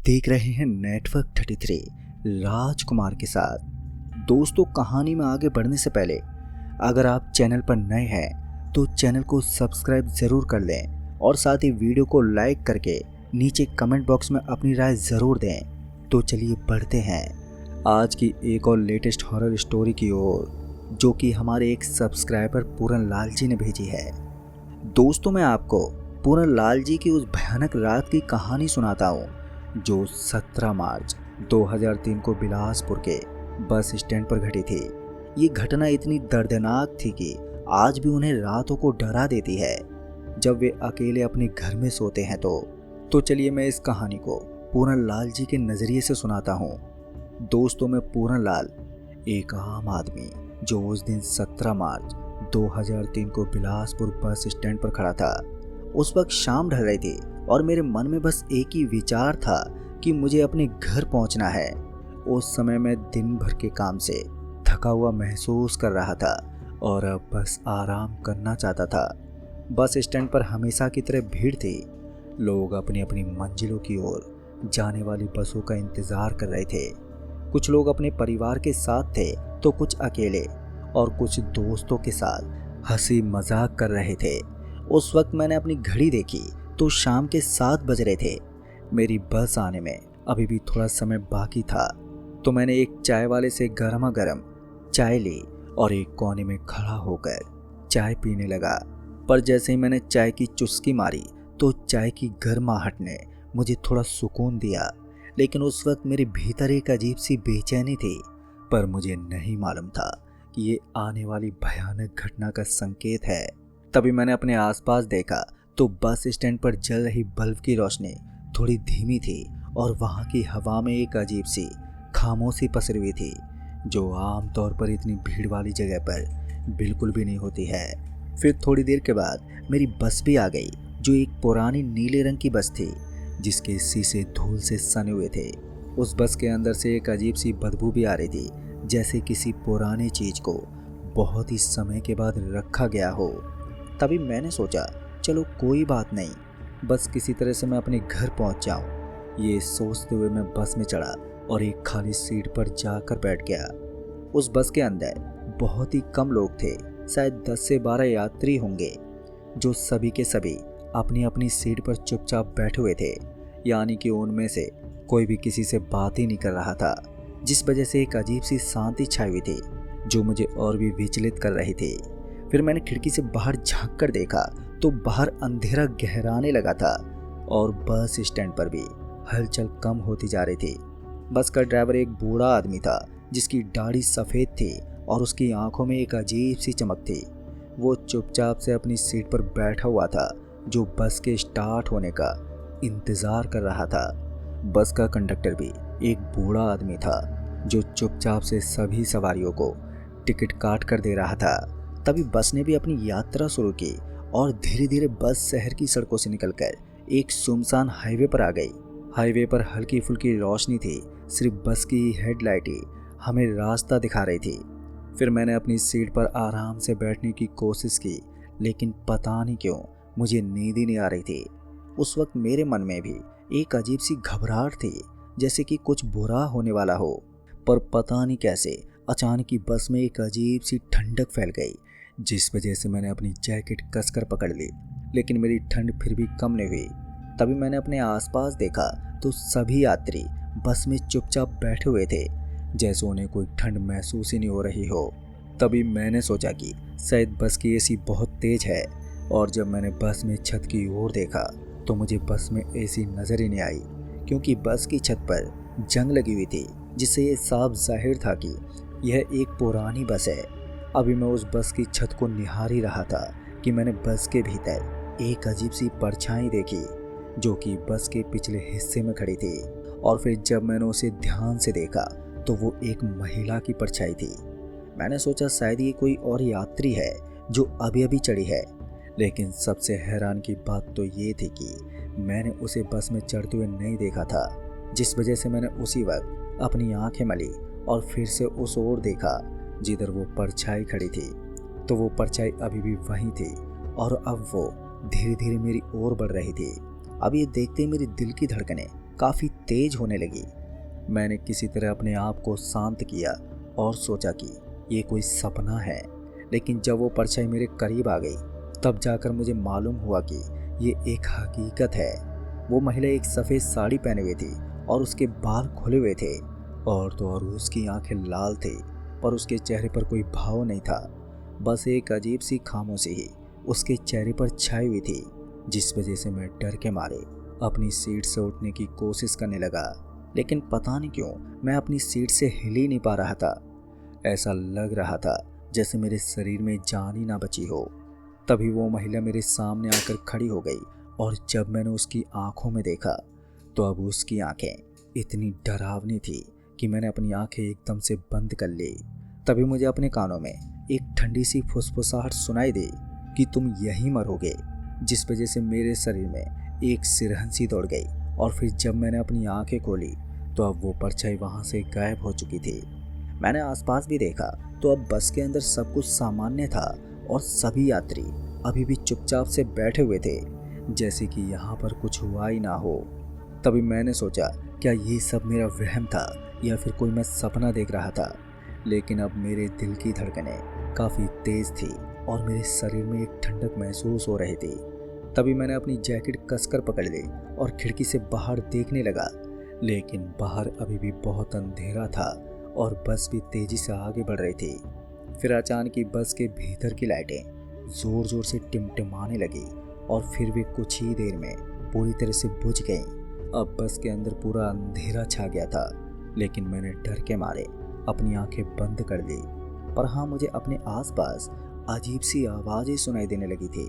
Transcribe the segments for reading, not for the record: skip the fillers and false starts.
देख रहे हैं नेटवर्क 33 राजकुमार के साथ। दोस्तों, कहानी में आगे बढ़ने से पहले अगर आप चैनल पर नए हैं तो चैनल को सब्सक्राइब ज़रूर कर लें और साथ ही वीडियो को लाइक करके नीचे कमेंट बॉक्स में अपनी राय ज़रूर दें। तो चलिए बढ़ते हैं आज की एक और लेटेस्ट हॉरर स्टोरी की ओर, जो कि हमारे एक सब्सक्राइबर पूरन लाल जी ने भेजी है। दोस्तों, मैं आपको पूरन लाल जी की उस भयानक रात की कहानी सुनाता हूँ जो 17 मार्च 2003 को बिलासपुर के बस स्टैंड पर घटी थी। ये घटना इतनी दर्दनाक थी कि आज भी उन्हें रातों को डरा देती है जब वे अकेले अपने घर में सोते हैं। तो चलिए मैं इस कहानी को पूरन लाल जी के नज़रिए से सुनाता हूँ। दोस्तों, मैं पूरन लाल एक आम आदमी जो उस दिन 17 मार्च 2003 को बिलासपुर बस स्टैंड पर खड़ा था। उस वक्त शाम ढल रही थी और मेरे मन में बस एक ही विचार था कि मुझे अपने घर पहुंचना है। उस समय मैं दिन भर के काम से थका हुआ महसूस कर रहा था और अब बस आराम करना चाहता था। बस स्टैंड पर हमेशा की तरह भीड़ थी। लोग अपनी अपनी मंजिलों की ओर जाने वाली बसों का इंतज़ार कर रहे थे। कुछ लोग अपने परिवार के साथ थे तो कुछ अकेले और कुछ दोस्तों के साथ हंसी मजाक कर रहे थे। उस वक्त मैंने अपनी घड़ी देखी तो शाम के 7 बज रहे थे। मेरी बस आने में अभी भी थोड़ा समय बाकी था, तो मैंने एक चाय वाले से गर्मा गर्म चाय ली और एक कोने में खड़ा होकर चाय पीने लगा। पर जैसे ही मैंने चाय की चुस्की मारी तो चाय की गर्माहट ने मुझे थोड़ा सुकून दिया, लेकिन उस वक्त मेरे भीतर एक अजीब सी बेचैनी थी। पर मुझे नहीं मालूम था कि ये आने वाली भयानक घटना का संकेत है। तभी मैंने अपने आसपास देखा तो बस स्टैंड पर जल रही बल्ब की रोशनी थोड़ी धीमी थी और वहाँ की हवा में एक अजीब सी खामोशी पसरी हुई थी, जो आम तौर पर इतनी भीड़ वाली जगह पर बिल्कुल भी नहीं होती है। फिर थोड़ी देर के बाद मेरी बस भी आ गई, जो एक पुरानी नीले रंग की बस थी जिसके शीशे धूल से सने हुए थे। उस बस के अंदर से एक अजीब सी बदबू भी आ रही थी, जैसे किसी पुरानी चीज को बहुत ही समय के बाद रखा गया हो। तभी मैंने सोचा, चलो कोई बात नहीं, बस किसी तरह से मैं अपने घर पहुंच जाऊं। ये सोचते हुए मैं बस में चढ़ा और एक खाली सीट पर जाकर बैठ गया। उस बस के अंदर बहुत ही कम लोग थे, शायद 10 से 12 यात्री होंगे, जो सभी के सभी अपनी अपनी सीट पर चुपचाप बैठे हुए थे। यानी कि उनमें से कोई भी किसी से बात ही नहीं कर रहा था, जिस वजह से एक अजीब सी शांति छाई हुई थी जो मुझे और भी विचलित कर रही थी। फिर मैंने खिड़की से बाहर झांक कर देखा तो बाहर अंधेरा गहराने लगा था और बस स्टैंड पर भी हलचल कम होती जा रही थी। बस का ड्राइवर एक बूढ़ा आदमी था जिसकी दाढ़ी सफ़ेद थी और उसकी आंखों में एक अजीब सी चमक थी। वो चुपचाप से अपनी सीट पर बैठा हुआ था, जो बस के स्टार्ट होने का इंतज़ार कर रहा था। बस का कंडक्टर भी एक बूढ़ा आदमी था जो चुपचाप से सभी सवारियों को टिकट काट कर दे रहा था। तभी बस ने भी अपनी यात्रा शुरू की और धीरे धीरे बस शहर की सड़कों से निकलकर एक सुनसान हाईवे पर आ गई। हाईवे पर हल्की फुल्की रोशनी थी, सिर्फ बस की हेडलाइट ही हमें रास्ता दिखा रही थी। फिर मैंने अपनी सीट पर आराम से बैठने की कोशिश की, लेकिन पता नहीं क्यों मुझे नींद ही नहीं आ रही थी। उस वक्त मेरे मन में भी एक अजीब सी घबराहट थी, जैसे कि कुछ बुरा होने वाला हो। पर पता नहीं कैसे अचानक ही बस में एक अजीब सी ठंडक फैल गई, जिस वजह से मैंने अपनी जैकेट कसकर पकड़ ली, लेकिन मेरी ठंड फिर भी कम नहीं हुई। तभी मैंने अपने आसपास देखा तो सभी यात्री बस में चुपचाप बैठे हुए थे, जैसे उन्हें कोई ठंड महसूस ही नहीं हो रही हो। तभी मैंने सोचा कि शायद बस की एसी बहुत तेज है, और जब मैंने बस में छत की ओर देखा तो मुझे बस में एसी नज़र ही नहीं आई, क्योंकि बस की छत पर जंग लगी हुई थी, जिससे ये साफ जाहिर था कि यह एक पुरानी बस है। अभी मैं उस बस की छत को निहार ही रहा था कि मैंने बस के भीतर एक अजीब सी परछाई देखी, जो कि बस के पिछले हिस्से में खड़ी थी। और फिर जब मैंने उसे ध्यान से देखा तो वो एक महिला की परछाई थी। मैंने सोचा शायद ये कोई और यात्री है जो अभी अभी चढ़ी है, लेकिन सबसे हैरान की बात तो ये थी कि मैंने उसे बस में चढ़ते हुए नहीं देखा था, जिस वजह से मैंने उसी वक्त अपनी आंखें मली और फिर से उस ओर देखा जिधर वो परछाई खड़ी थी। तो वो परछाई अभी भी वहीं थी और अब वो धीरे धीरे मेरी ओर बढ़ रही थी। अब ये देखते ही मेरी दिल की धड़कनें काफ़ी तेज होने लगी। मैंने किसी तरह अपने आप को शांत किया और सोचा कि ये कोई सपना है, लेकिन जब वो परछाई मेरे करीब आ गई तब जाकर मुझे मालूम हुआ कि ये एक हकीकत है। वो महिला एक सफ़ेद साड़ी पहने हुई थी और उसके बाल खुले हुए थे और तो और उसकी आंखें लाल थी, पर उसके चेहरे पर कोई भाव नहीं था। बस एक अजीब सी खामोशी ही उसके चेहरे पर छाई हुई थी, जिस वजह से मैं डर के मारे अपनी सीट से उठने की कोशिश करने लगा, लेकिन पता नहीं क्यों मैं अपनी सीट से हिल ही नहीं पा रहा था। ऐसा लग रहा था जैसे मेरे शरीर में जान ही ना बची हो। तभी वो महिला मेरे सामने आकर खड़ी हो गई और जब मैंने उसकी आंखों में देखा तो अब उसकी आंखें इतनी डरावनी थी कि मैंने अपनी आंखें एकदम से बंद कर ली। तभी मुझे अपने कानों में एक ठंडी सी फुसफुसाहट सुनाई दी कि तुम यहीं मरोगे, जिस वजह से मेरे शरीर में एक सिरहंसी दौड़ गई। और फिर जब मैंने अपनी आंखें खोली तो अब वो परछाई वहां से गायब हो चुकी थी। मैंने आसपास भी देखा तो अब बस के अंदर सब कुछ सामान्य था और सभी यात्री अभी भी चुपचाप से बैठे हुए थे, जैसे कि यहाँ पर कुछ हुआ ही ना हो। तभी मैंने सोचा क्या ये सब मेरा वहम था या फिर कोई मैं सपना देख रहा था। लेकिन अब मेरे दिल की धड़कनें काफ़ी तेज थी और मेरे शरीर में एक ठंडक महसूस हो रही थी। तभी मैंने अपनी जैकेट कसकर पकड़ ली और खिड़की से बाहर देखने लगा, लेकिन बाहर अभी भी बहुत अंधेरा था और बस भी तेजी से आगे बढ़ रही थी। फिर अचानक ही बस के भीतर की लाइटें जोर जोर से टिमटिमाने लगी और फिर वे कुछ ही देर में पूरी तरह से बुझ गईं। अब बस के अंदर पूरा अंधेरा छा गया था, लेकिन मैंने डर के मारे अपनी आंखें बंद कर दी। पर हाँ, मुझे अपने आसपास अजीब सी आवाज़ें सुनाई देने लगी थी।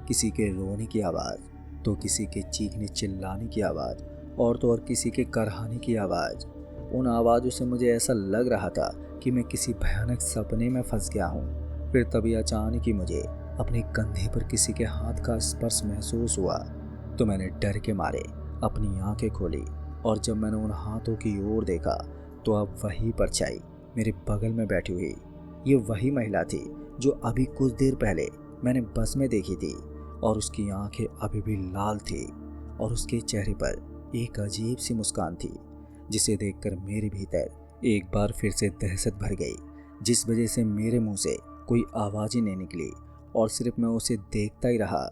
किसी के रोने की आवाज़, तो किसी के चीखने चिल्लाने की आवाज़ और तो और किसी के कराहने की आवाज़। उन आवाज़ों से मुझे ऐसा लग रहा था कि मैं किसी भयानक सपने में फंस गया हूँ। फिर तभी अचानक ही मुझे अपने कंधे पर किसी के हाथ का स्पर्श महसूस हुआ, तो मैंने डर के मारे अपनी आंखें खोली और जब मैंने उन हाथों की ओर देखा तो अब वही परछाई मेरे बगल में बैठी हुई ये वही महिला थी जो अभी कुछ देर पहले मैंने बस में देखी थी। और उसकी आंखें अभी भी लाल थी और उसके चेहरे पर एक अजीब सी मुस्कान थी, जिसे देखकर मेरे भीतर एक बार फिर से दहशत भर गई, जिस वजह से मेरे मुंह से कोई आवाज़ ही नहीं निकली और सिर्फ मैं उसे देखता ही रहा।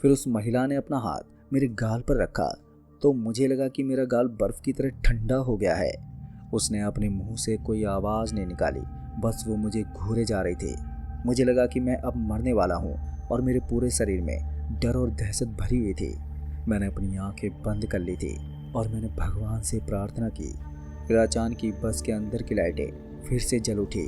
फिर उस महिला ने अपना हाथ मेरे गाल पर रखा तो मुझे लगा कि मेरा गाल बर्फ़ की तरह ठंडा हो गया है। उसने अपने मुंह से कोई आवाज़ नहीं निकाली, बस वो मुझे घूरे जा रही थी। मुझे लगा कि मैं अब मरने वाला हूँ और मेरे पूरे शरीर में डर और दहशत भरी हुई थी। मैंने अपनी आंखें बंद कर ली थी और मैंने भगवान से प्रार्थना की। फिर अचानक ही बस के अंदर की लाइटें फिर से जल उठी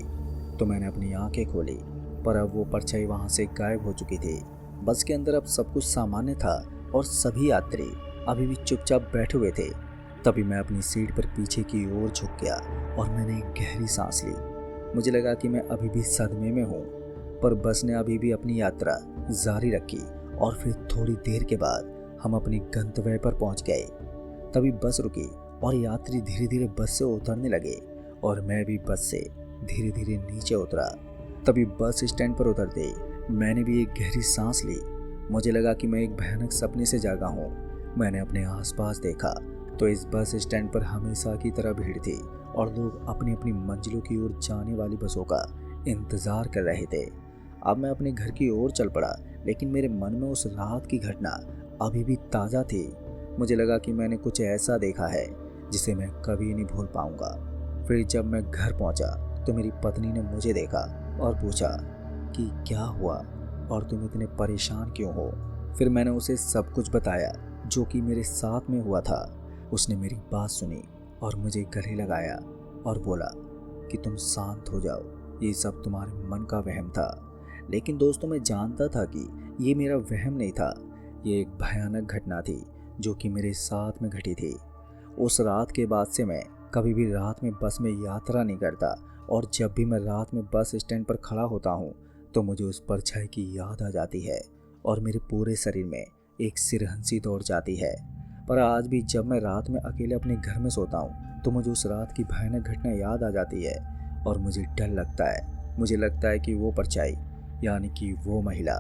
तो मैंने अपनी आंखें खोली, पर अब वो परछाई वहाँ से गायब हो चुकी थी। बस के अंदर अब सब कुछ सामान्य था और सभी यात्री अभी भी चुपचाप बैठे हुए थे। तभी मैं अपनी सीट पर पीछे की ओर झुक गया और मैंने एक गहरी सांस ली। मुझे लगा कि मैं अभी भी सदमे में हूँ, पर बस ने अभी भी अपनी यात्रा जारी रखी और फिर थोड़ी देर के बाद हम अपनी गंतव्य पर पहुँच गए। तभी बस रुकी और यात्री धीरे धीरे बस से उतरने लगे और मैं भी बस से धीरे धीरे नीचे उतरा। तभी बस स्टैंड पर उतरते मैंने भी एक गहरी सांस ली। मुझे लगा कि मैं एक भयानक सपने से जागा हूँ। मैंने अपने आसपास देखा तो इस बस स्टैंड पर हमेशा की तरह भीड़ थी और लोग अपनी अपनी मंजिलों की ओर जाने वाली बसों का इंतज़ार कर रहे थे। अब मैं अपने घर की ओर चल पड़ा, लेकिन मेरे मन में उस रात की घटना अभी भी ताज़ा थी। मुझे लगा कि मैंने कुछ ऐसा देखा है जिसे मैं कभी नहीं भूल पाऊंगा। फिर जब मैं घर पहुंचा तो मेरी पत्नी ने मुझे देखा और पूछा कि क्या हुआ और तुम इतने परेशान क्यों हो। फिर मैंने उसे सब कुछ बताया जो कि मेरे साथ में हुआ था। उसने मेरी बात सुनी और मुझे गले लगाया और बोला कि तुम शांत हो जाओ, ये सब तुम्हारे मन का वहम था। लेकिन दोस्तों, मैं जानता था कि ये मेरा वहम नहीं था, ये एक भयानक घटना थी जो कि मेरे साथ में घटी थी। उस रात के बाद से मैं कभी भी रात में बस में यात्रा नहीं करता और जब भी मैं रात में बस स्टैंड पर खड़ा होता हूँ तो मुझे उस परछाई की याद आ जाती है और मेरे पूरे शरीर में एक सिरहंसी दौड़ जाती है। पर आज भी जब मैं रात में अकेले अपने घर में सोता हूँ तो मुझे उस रात की भयानक घटना याद आ जाती है और मुझे डर लगता है। मुझे लगता है कि वो परछाई यानी कि वो महिला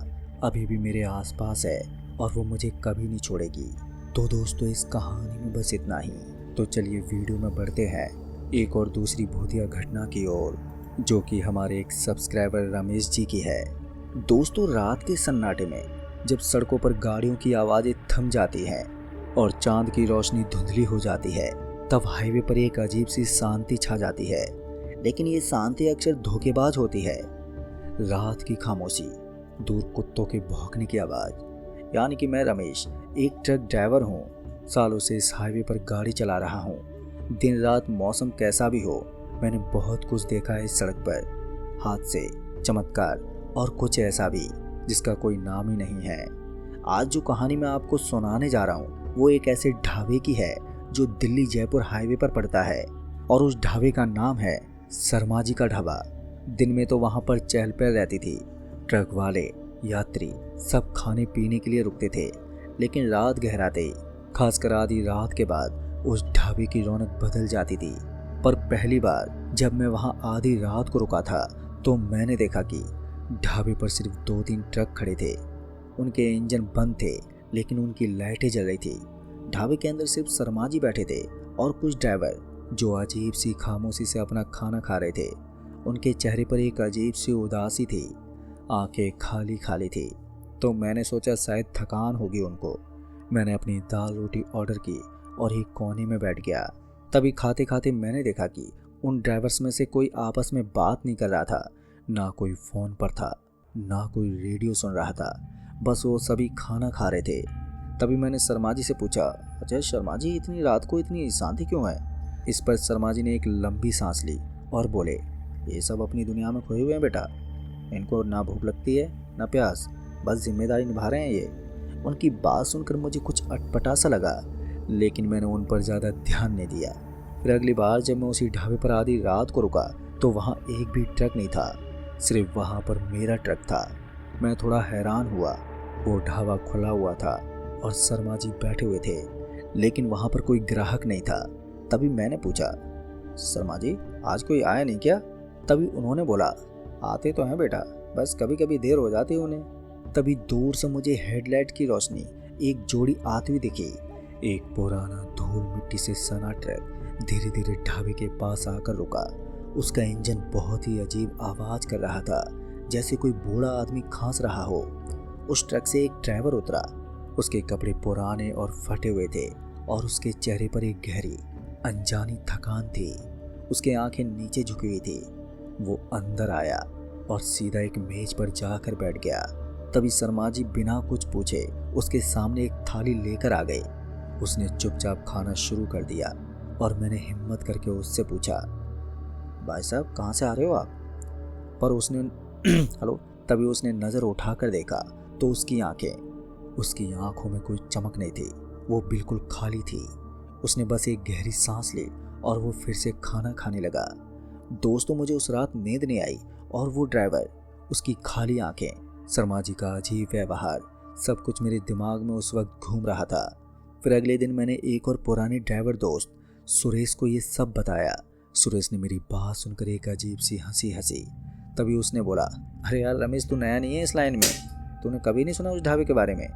अभी भी मेरे आसपास है और वो मुझे कभी नहीं छोड़ेगी। तो दोस्तों इस कहानी में बस इतना ही। तो चलिए वीडियो में बढ़ते हैं एक और दूसरी भूतिया घटना की ओर, जो कि हमारे एक सब्सक्राइबर रमेश जी की है। दोस्तों रात के सन्नाटे में जब सड़कों पर गाड़ियों की आवाज़ें थम जाती हैं और चांद की रोशनी धुंधली हो जाती है, तब हाईवे पर एक अजीब सी शांति छा जाती है। लेकिन ये शांति अक्सर धोखेबाज होती है। रात की खामोशी, दूर कुत्तों के भौंकने की आवाज़, यानी कि मैं रमेश एक ट्रक ड्राइवर हूँ। सालों से इस हाईवे पर गाड़ी चला रहा हूँ। दिन रात मौसम कैसा भी हो, मैंने बहुत कुछ देखा है इस सड़क पर। हादसे, चमत्कार और कुछ ऐसा भी जिसका कोई नाम ही नहीं है। आज जो कहानी मैं आपको सुनाने जा रहा हूँ वो एक ऐसे ढाबे की है जो दिल्ली जयपुर हाईवे पर पड़ता है, और उस ढाबे का नाम है शर्मा जी का ढाबा। दिन में तो वहाँ पर चहल पहल रहती थी, ट्रक वाले, यात्री सब खाने पीने के लिए रुकते थे। लेकिन रात गहराते, खासकर आधी रात के बाद, उस ढाबे की रौनक बदल जाती थी। पर पहली बार जब मैं वहाँ आधी रात को रुका था तो मैंने देखा कि ढाबे पर सिर्फ 2-3 ट्रक खड़े थे। उनके इंजन बंद थे लेकिन उनकी लाइटें जल रही थी। ढाबे के अंदर सिर्फ शर्मा जी बैठे थे और कुछ ड्राइवर जो अजीब सी खामोशी से अपना खाना खा रहे थे। उनके चेहरे पर एक अजीब सी उदासी थी, आंखें खाली खाली थी। तो मैंने सोचा शायद थकान होगी उनको। मैंने अपनी दाल रोटी ऑर्डर की और एक कोने में बैठ गया। तभी खाते खाते मैंने देखा कि उन ड्राइवर्स में से कोई आपस में बात नहीं कर रहा था, ना कोई फ़ोन पर था, ना कोई रेडियो सुन रहा था। बस वो सभी खाना खा रहे थे। तभी मैंने शर्मा जी से पूछा, अच्छा शर्मा जी इतनी रात को इतनी शांति क्यों है? इस पर शर्मा जी ने एक लंबी सांस ली और बोले, ये सब अपनी दुनिया में खोए हुए हैं बेटा। इनको ना भूख लगती है ना प्यास, बस जिम्मेदारी निभा रहे हैं ये। उनकी बात सुनकर मुझे कुछ अटपटा सा लगा, लेकिन मैंने उन पर ज़्यादा ध्यान नहीं दिया। फिर अगली बार जब मैं उसी ढाबे पर आधी रात को रुका तो वहाँ एक भी ट्रक नहीं था, सिर्फ वहाँ पर मेरा ट्रक था। मैं थोड़ा हैरान हुआ। वो ढाबा खुला हुआ था और शर्मा जी बैठे हुए थे, लेकिन वहाँ पर कोई ग्राहक नहीं था। तभी मैंने पूछा, शर्मा जी आज कोई आया नहीं क्या? तभी उन्होंने बोला, आते तो हैं बेटा, बस कभी कभी देर हो जाती है उन्हें। तभी दूर से मुझे हेडलाइट की रोशनी एक जोड़ी आती हुई दिखी। एक पुराना धूल मिट्टी से सना ट्रक धीरे धीरे ढाबे के पास आकर रुका। उसका इंजन बहुत ही अजीब आवाज कर रहा था, जैसे कोई बूढ़ा आदमी खांस रहा हो। उस ट्रक से एक ड्राइवर उतरा। उसके कपड़े पुराने और फटे हुए थे और उसके चेहरे पर एक गहरी अनजानी थकान थी। उसकी आंखें नीचे झुकी हुई थी। वो अंदर आया और सीधा एक मेज पर जाकर बैठ गया। तभी शर्मा जी बिना कुछ पूछे उसके सामने एक थाली लेकर आ गए। उसने चुपचाप खाना शुरू कर दिया और मैंने हिम्मत करके उससे पूछा, भाई साहब कहाँ से आ रहे हो आप? पर उसने हेलो। तभी उसने नज़र उठाकर देखा तो उसकी आंखों में कोई चमक नहीं थी। वो बिल्कुल खाली थी। उसने बस एक गहरी सांस ली और वो फिर से खाना खाने लगा। दोस्तों मुझे उस रात नींद नहीं आई, और वो ड्राइवर, उसकी खाली आंखें, शर्मा जी का अजीब व्यवहार, सब कुछ मेरे दिमाग में उस वक्त घूम रहा था। फिर अगले दिन मैंने एक और पुराने ड्राइवर दोस्त सुरेश को ये सब बताया। सुरेश ने मेरी बात सुनकर एक अजीब सी हंसी हंसी। तभी उसने बोला, अरे यार रमेश तू नया नहीं है इस लाइन में, तूने कभी नहीं सुना उस ढाबे के बारे में?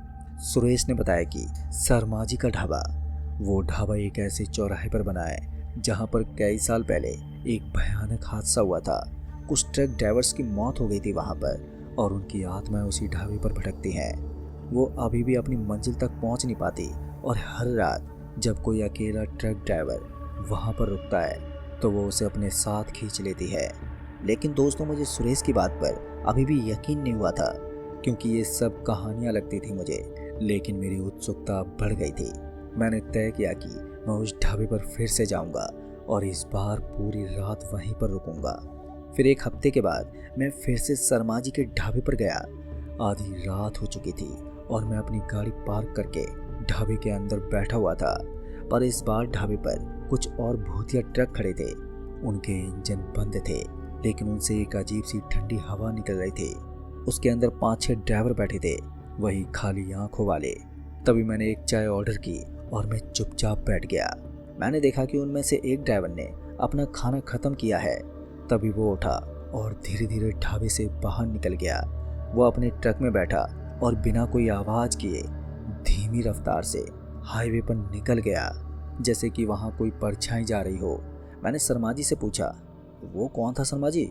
सुरेश ने बताया कि शर्मा जी का ढाबा, वो ढाबा एक ऐसे चौराहे पर बना है जहाँ पर कई साल पहले एक भयानक हादसा हुआ था। कुछ ट्रक ड्राइवर्स की मौत हो गई थी वहाँ पर, और उनकी आत्माएं उसी ढाबे पर भटकती हैं। वो अभी भी अपनी मंजिल तक पहुँच नहीं पाती, और हर रात जब कोई अकेला ट्रक ड्राइवर वहाँ पर रुकता है तो वो उसे अपने साथ खींच लेती है। लेकिन दोस्तों मुझे सुरेश की बात पर अभी भी यकीन नहीं हुआ था, क्योंकि ये सब कहानियाँ लगती थी मुझे, लेकिन मेरी उत्सुकता बढ़ गई थी। मैंने तय किया कि मैं उस ढाबे पर फिर से जाऊंगा और इस बार पूरी रात वहीं पर रुकूंगा। फिर एक हफ्ते के बाद मैं फिर से शर्मा जी के ढाबे पर गया। आधी रात हो चुकी थी और मैं अपनी गाड़ी पार्क करके ढाबे के अंदर बैठा हुआ था। पर इस बार ढाबे पर कुछ और भूतिया ट्रक खड़े थे। उनके इंजन बंद थे, लेकिन उनसे एक अजीब सी ठंडी हवा निकल रही थी। उसके अंदर 5-6 ड्राइवर बैठे थे, वही खाली आंखों वाले। तभी मैंने एक चाय ऑर्डर की और मैं चुपचाप बैठ गया। मैंने देखा कि उनमें से एक ड्राइवर ने अपना खाना खत्म किया है। तभी वो उठा और धीरे धीरे ढाबे से बाहर निकल गया। वो अपने ट्रक में बैठा और बिना कोई आवाज़ किए धीमी रफ्तार से हाईवे पर निकल गया, जैसे कि वहाँ कोई परछाई जा रही हो। मैंने शर्मा जी से पूछा, वो कौन था शर्मा जी?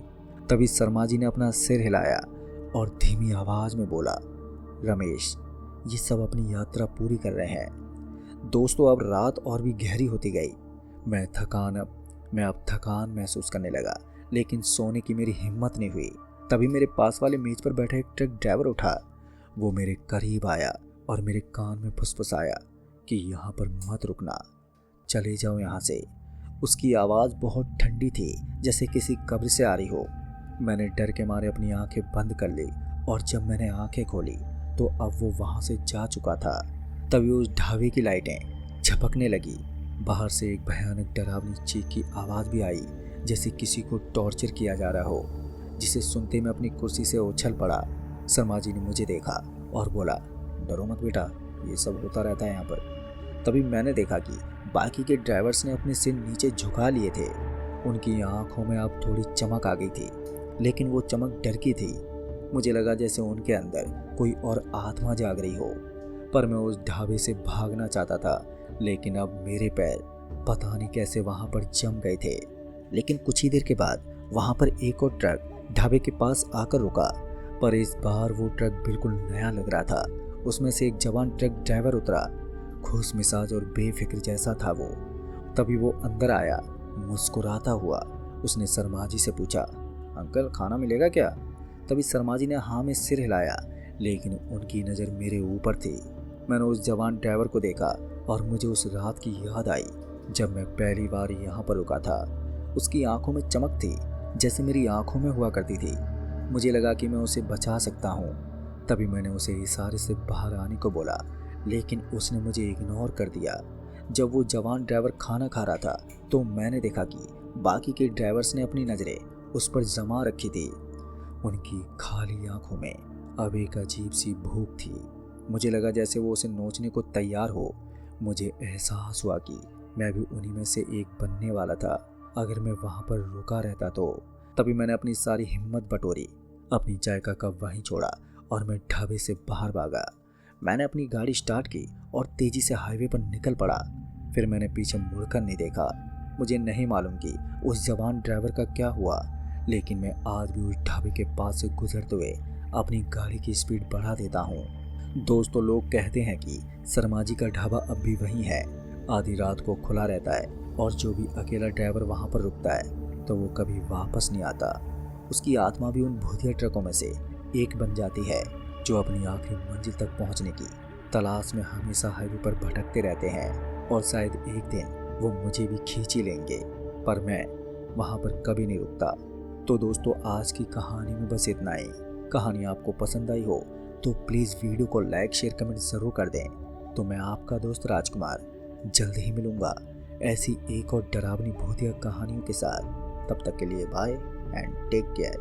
तभी शर्मा जी ने अपना सिर हिलाया और धीमी आवाज में बोला, रमेश, ये सब अपनी यात्रा पूरी कर रहे हैं। दोस्तों, अब रात और भी गहरी होती गई। मैं अब थकान महसूस करने लगा, लेकिन सोने की मेरी हिम्मत नहीं हुई। तभी मेरे पास वाले मेज पर बैठा एक ट्रक ड्राइवर उठा। वो मेरे करीब आया और मेरे कान में फुसफुसाया कि यहाँ पर मत रुकना, चले जाओ यहाँ से। उसकी आवाज़ बहुत ठंडी थी, जैसे किसी कब्र से आ रही हो। मैंने डर के मारे अपनी आंखें बंद कर ली और जब मैंने आंखें खोली तो अब वो वहाँ से जा चुका था। तभी उस ढाबे की लाइटें झपकने लगी। बाहर से एक भयानक डरावनी चीख की आवाज़ भी आई, जैसे किसी को टॉर्चर किया जा रहा हो, जिसे सुनते मैं अपनी कुर्सी से उछल पड़ा। शर्मा जी ने मुझे देखा और बोला, डरो मत बेटा, ये सब होता रहता है यहाँ पर। तभी मैंने देखा कि बाकी के ड्राइवर्स ने अपने सिर नीचे झुका लिए थे। उनकी आंखों में अब थोड़ी चमक आ गई थी, लेकिन वो चमक डर की थी। मुझे लगा जैसे उनके अंदर कोई और आत्मा जाग रही हो। पर मैं उस ढाबे से भागना चाहता था, लेकिन अब मेरे पैर पता नहीं कैसे वहाँ पर जम गए थे। लेकिन कुछ ही देर के बाद वहाँ पर एक और ट्रक ढाबे के पास आकर रुका, पर इस बार वो ट्रक बिल्कुल नया लग रहा था। उसमें से एक जवान ट्रक ड्राइवर उतरा, खुश मिजाज और बेफिक्र जैसा था वो। तभी वो अंदर आया, मुस्कुराता हुआ। उसने शर्मा जी से पूछा, अंकल खाना मिलेगा क्या? तभी शर्मा जी ने हाँ में सिर हिलाया, लेकिन उनकी नज़र मेरे ऊपर थी। मैंने उस जवान ड्राइवर को देखा और मुझे उस रात की याद आई जब मैं पहली बार यहाँ पर रुका था। उसकी आंखों में चमक थी, जैसे मेरी आंखों में हुआ करती थी। मुझे लगा कि मैं उसे बचा सकता हूँ। तभी मैंने उसे इशारे से बाहर आने को बोला, लेकिन उसने मुझे इग्नोर कर दिया। जब वो जवान ड्राइवर खाना खा रहा था तो मैंने देखा कि बाकी के ड्राइवर्स ने अपनी नज़रें उस पर जमा रखी थी। उनकी खाली आंखों में अब एक अजीब सी भूख थी। मुझे लगा जैसे वो उसे नोचने को तैयार हो। मुझे एहसास हुआ कि मैं भी उन्हीं में से एक बनने वाला था अगर मैं वहाँ पर रुका रहता तो। तभी मैंने अपनी सारी हिम्मत बटोरी, अपनी चाय का कप वहीं छोड़ा और मैं ढाबे से बाहर भागा। मैंने अपनी गाड़ी स्टार्ट की और तेजी से हाईवे पर निकल पड़ा। फिर मैंने पीछे मुड़कर नहीं देखा। मुझे नहीं मालूम कि उस जवान ड्राइवर का क्या हुआ, लेकिन मैं आज भी उस ढाबे के पास से गुजरते हुए अपनी गाड़ी की स्पीड बढ़ा देता हूँ। दोस्तों, लोग कहते हैं कि शर्मा जी का ढाबा अब भी वहीं है, आधी रात को खुला रहता है और जो भी अकेला ड्राइवर वहाँ पर रुकता है तो वो कभी वापस नहीं आता। उसकी आत्मा भी उन भूतिया ट्रकों में से एक बन जाती है जो अपनी आखिरी मंजिल तक पहुँचने की तलाश में हमेशा हाईवे पर भटकते रहते हैं, और शायद एक दिन वो मुझे भी खींच ही लेंगे, पर मैं वहाँ पर कभी नहीं रुकता। तो दोस्तों, आज की कहानी में बस इतना ही। कहानी आपको पसंद आई हो तो प्लीज़ वीडियो को लाइक शेयर कमेंट ज़रूर कर दें। तो मैं आपका दोस्त राजकुमार जल्द ही मिलूँगा ऐसी एक और डरावनी भूतिया कहानियों के साथ। तब तक के लिए बाय एंड टेक केयर।